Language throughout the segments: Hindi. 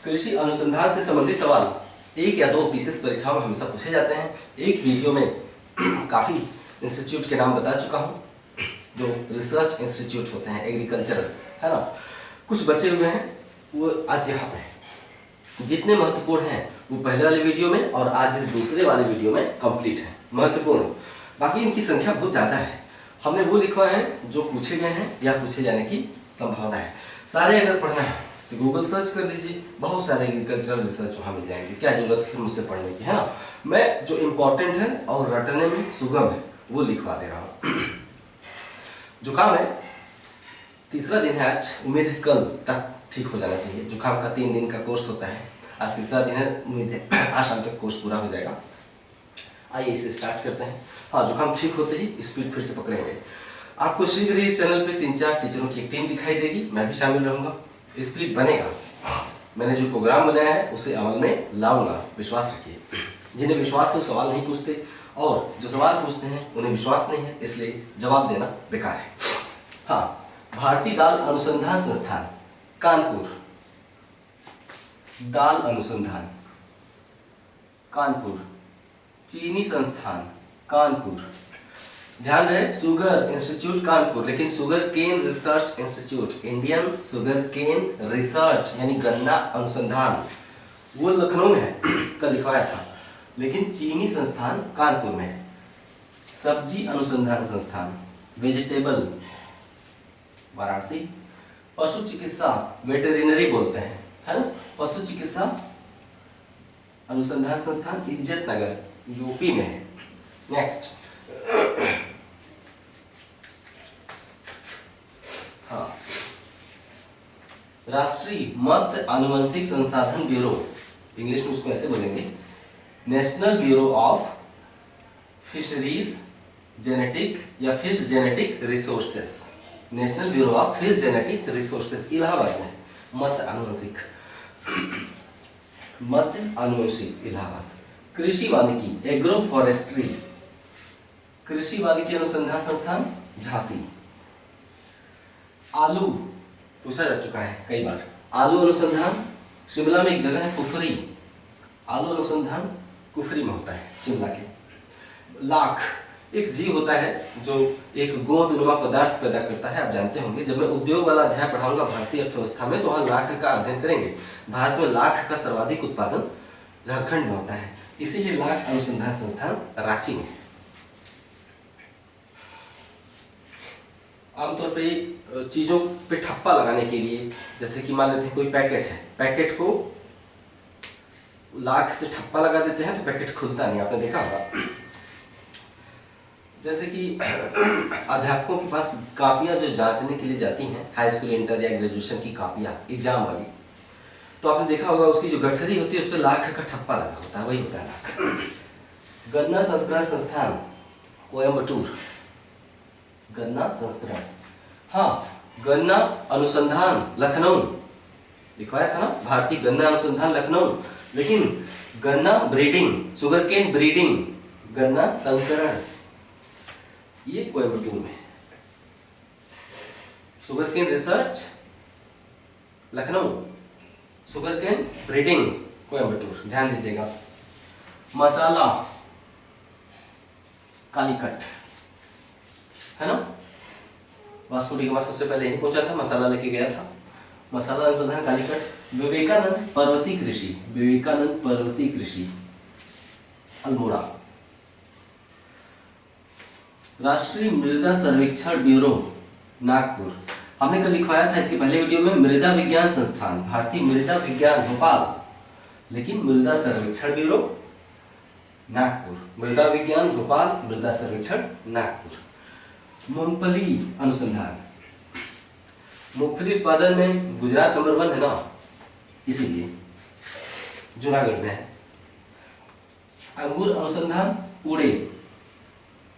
कृषि अनुसंधान से संबंधित सवाल एक या दो पीसेस परीक्षाओं में हमेशा पूछे जाते हैं। एक वीडियो में काफ़ी इंस्टीट्यूट के नाम बता चुका हूँ जो रिसर्च इंस्टीट्यूट होते हैं एग्रीकल्चरल, है ना। कुछ बचे हुए हैं वो आज यहाँ पे जितने महत्वपूर्ण हैं वो पहले वाले वीडियो में और आज इस दूसरे वाले वीडियो में कंप्लीट है महत्वपूर्ण। बाकी इनकी संख्या बहुत ज़्यादा है। हमने वो लिखवा है जो पूछे गए हैं या पूछे जाने की संभावना है। सारे अगर पढ़ना है तो गूगल सर्च कर लीजिए, बहुत सारे एग्रीकल्चरल रिसर्च वहाँ मिल जाएंगे। क्या जरूरत है फिर मुझसे पढ़ने की, है ना। मैं जो इम्पोर्टेंट है और रटने में सुगम है वो लिखवा दे रहा हूँ। जुकाम है, तीसरा दिन है आज, उम्मीद है कल तक ठीक हो जाना चाहिए। जुकाम का 3 दिन का कोर्स होता है, आज तीसरा दिन है, उम्मीद है आज शाम तक कोर्स पूरा हो जाएगा। आइए इसे स्टार्ट करते हैं। हाँ, जुकाम ठीक होते ही स्पीड फिर से पकड़ेंगे। आपको शीघ्र ही इस चैनल पे 3-4 टीचरों की एक टीम दिखाई देगी, मैं भी शामिल रहूंगा। स्पीड बनेगा, मैंने जो प्रोग्राम बनाया है उसे अमल में लाऊंगा, विश्वास रखिए। जिन्हें विश्वास है वो सवाल नहीं पूछते और जो सवाल पूछते हैं उन्हें विश्वास नहीं है, इसलिए जवाब देना बेकार है। हाँ, भारतीय दाल अनुसंधान संस्थान कानपुर, दाल अनुसंधान कानपुर, चीनी संस्थान कानपुर, ध्यान रहे शुगर इंस्टीट्यूट कानपुर, लेकिन sugar cane research institute, Indian sugar cane research यानी गन्ना अनुसंधान वो लखनऊ में है, कल लिखवाया था, लेकिन चीनी संस्थान कानपुर में है। सब्जी अनुसंधान संस्थान वेजिटेबल वाराणसी, पशु चिकित्सा वेटेरिनरी बोलते हैं, है ना, पशु चिकित्सा अनुसंधान संस्थान इज्जत नगर यूपी में है। नेक्स्ट, हाँ, राष्ट्रीय मत्स्य आनुवंशिक संसाधन ब्यूरो, इंग्लिश में उसको ऐसे बोलेंगे, national bureau of fisheries genetic या fish genetic resources, national bureau of fish genetic resources Allahabad में, मत्स्य आनुवंशिक, मत्स्य आनुवंशिक इलाहाबाद। कृषि वानिकी एग्रो फॉरेस्ट्री, कृषि वानिकी अनुसंधान संस्थान झांसी। आलू पूछा जा चुका है कई बार, आलू अनुसंधान शिमला में एक जगह है कुफरी, आलू अनुसंधान कुफरी में होता है शिमला के। लाख एक जीव होता है जो एक गोंदनुमा पदार्थ पैदा करता है, आप जानते होंगे। जब मैं उद्योग वाला अध्याय पढ़ाऊंगा भारतीय अर्थव्यवस्था में तो वहाँ लाख का अध्ययन करेंगे। भारत में लाख का सर्वाधिक उत्पादन झारखंड में होता है, इसीलिए लाख अनुसंधान संस्थान रांची में। आमतौर पे चीजों पे ठप्पा लगाने के लिए, जैसे कि मान लेते हैं कोई पैकेट है, पैकेट को लाख से ठप्पा लगा देते हैं तो पैकेट खुलता नहीं, आपने देखा होगा। जैसे कि अध्यापकों के पास कापियां जो जांचने के लिए जाती हैं, हाई स्कूल इंटर या ग्रेजुएशन की कापियां एग्जाम वाली, तो आपने देखा होगा उसकी जो गठरी होती है उस पर लाख का ठप्पा लगा होता है, वही होता है लाख। गन्ना संस्करण संस्थान कोयम्बटूर, गन्ना संस्करण, हाँ, गन्ना अनुसंधान लखनऊ लिखवाया था ना, भारतीय गन्ना अनुसंधान लखनऊ, लेकिन गन्ना ब्रीडिंग, शुगर केन ब्रीडिंग, गन्ना संकरण ये कोयम्बटूर में। Sugar cane research Lucknow, sugar cane breeding Coimbatore, ध्यान दीजिएगा। मसाला कालीकट, है ना, वास्को डी गामा सबसे पहले यही पहुंचा था, मसाला लेके गया था। मसाला अनुसंधान कालीकट। विवेकानंद पर्वतीय कृषि, विवेकानंद पर्वतीय कृषि अल्मोड़ा। राष्ट्रीय मृदा सर्वेक्षण ब्यूरो नागपुर, हमने कल लिखवाया था इसके पहले वीडियो में। मृदा विज्ञान संस्थान भारतीय मृदा विज्ञान भोपाल, लेकिन मृदा सर्वेक्षण ब्यूरो नागपुर, मृदा विज्ञान भोपाल, मृदा सर्वेक्षण नागपुर। मूंगफली अनुसंधान, मूंगफली उत्पादन में गुजरात नंबर 1 है ना, इसीलिए जूनागढ़ में है। अंगूर अनुसंधान पुणे,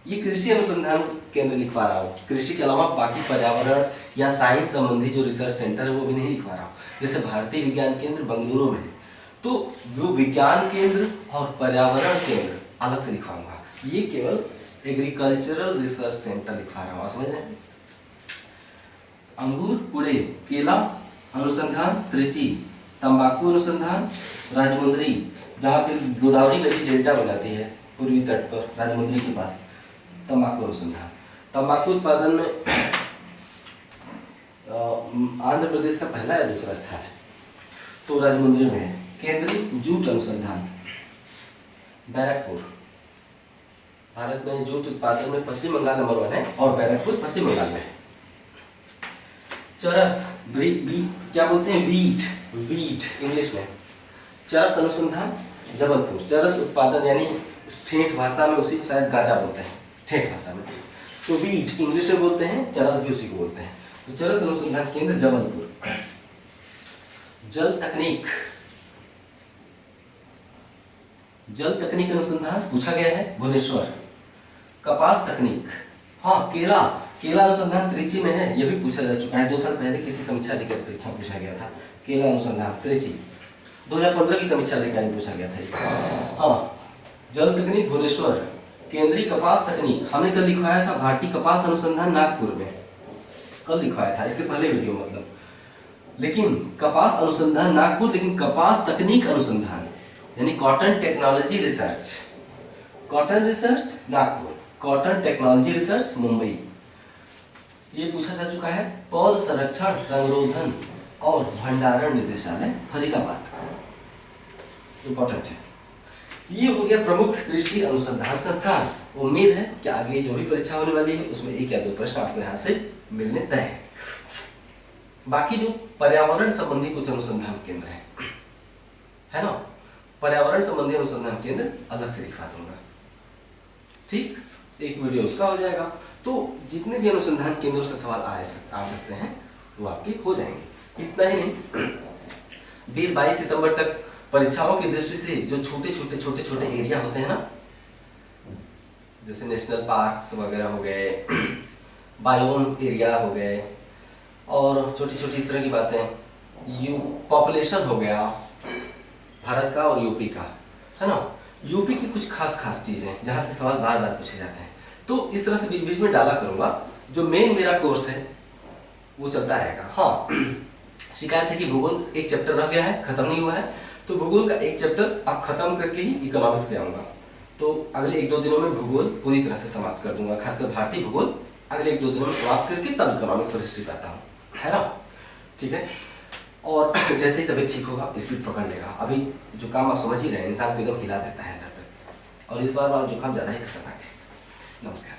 ये कृषि अनुसंधान केंद्र लिखवा रहा हूँ। कृषि के अलावा बाकी पर्यावरण या साइंस संबंधी जो रिसर्च सेंटर है वो भी नहीं लिखवा रहा हूँ। जैसे भारतीय विज्ञान केंद्र बेंगलुरु में है, तो वो विज्ञान केंद्र और पर्यावरण केंद्र अलग से लिखवाऊंगा। ये केवल एग्रीकल्चरल रिसर्च सेंटर लिखवा रहा हूँ, समझ रहे हैं। अंगूर पुणे, केला अनुसंधान त्रिची, तंबाकू अनुसंधान राजमुंदरी, जहाँ पे गोदावरी नदी डेल्टा बनाती है पूर्वी तट पर राजमुंदरी के पास, तंबाकू अनुसंधान। तंबाकू उत्पादन में आंध्र प्रदेश का पहला या दूसरा स्थान है, तो राजमुंदरी में है। केंद्रीय जूट अनुसंधान बैरकपुर, भारत में जूट उत्पादन में पश्चिम बंगाल नंबर 1 है और बैरकपुर पश्चिम बंगाल में है। चरस क्या बोलते हैं, वीट इंग्लिश में। चरस अनुसंधान जबलपुर, चरस उत्पादन यानी ठेठ भाषा में उसी को शायद गाजा बोलते हैं ठेठ भाषा में, तो वीट इंग्लिश में बोलते हैं, चरस भी उसी को बोलते हैं। तो चरस अनुसंधान केंद्र जबलपुर। जल तकनीक अनुसंधान पूछा गया है भुवनेश्वर। कपास तकनीक, हाँ केला अनुसंधान त्रिची में है, यह भी पूछा जा चुका है 2 साल पहले किसी समीक्षा अधिकारी परीक्षा पूछा गया था। केला अनुसंधान त्रिची 2015 की समीक्षा अधिकारी पूछा गया था। हाँ, जल तकनीक भुवनेश्वर। केंद्रीय कपास तकनीक हमने कल लिखवाया था भारतीय कपास अनुसंधान नागपुर में, कल लिखवाया था, इसके पहले वीडियो मतलब। लेकिन कपास अनुसंधान नागपुर, लेकिन कपास तकनीक अनुसंधान यानी cotton technology research, cotton research Nagpur, cotton technology research Mumbai, ये पूछा जा चुका है। पौध संरक्षण संरोधन और भंडारण निदेशालय फरीदाबाद, इंपॉर्टेंट है। ये हो गया प्रमुख कृषि अनुसंधान संस्थान। उम्मीद है कि आगे जो भी परीक्षा होने वाली है उसमें 1 या 2 प्रश्न आपको यहाँ से मिलने तय है। बाकी जो पर्यावरण संबंधी कुछ अनुसंधान केंद्र है ना, पर्यावरण संबंधी अनुसंधान केंद्र अलग से दिखा दूंगा, ठीक, एक वीडियो उसका हो जाएगा। तो जितने भी अनुसंधान केंद्रों से सवाल आ सकते हैं वो आपके हो जाएंगे। इतना ही नहीं, 20-22 सितंबर तक परीक्षाओं की दृष्टि से जो छोटे एरिया होते हैं ना, जैसे नेशनल पार्क्स वगैरह हो गए, बायोम एरिया हो गए, और छोटी इस तरह की बातें, पॉपुलेशन हो गया भारत का और यूपी का, है ना, यूपी की कुछ खास चीजें जहाँ से सवाल बार पूछे जाते हैं। तो इस तरह से बीच में डाला करूंगा। जो मेन मेरा कोर्स है वो चलता रहेगा। हाँ, शिकायत है कि भूगोल एक चैप्टर रह गया है, खत्म नहीं हुआ है, तो भूगोल का एक चैप्टर अब खत्म करके ही इकोनॉमिक्स ले आऊंगा। तो अगले 1-2 दिनों में भूगोल पूरी तरह से समाप्त कर दूंगा, खासकर भारतीय भूगोल अगले 1-2 दिनों में समाप्त करके तब इकोनॉमिक्स और हिस्ट्री पाता हूँ, है ना, ठीक है। और जैसे ही तबीयत ठीक होगा स्पीड पकड़ लेगा। अभी जुकाम आप समझ ही रहे हैं, इंसान को एकदम हिला देता है अंदर तक, और इस बार वाला जुकाम ज़्यादा ही खतरनाक है। नमस्कार।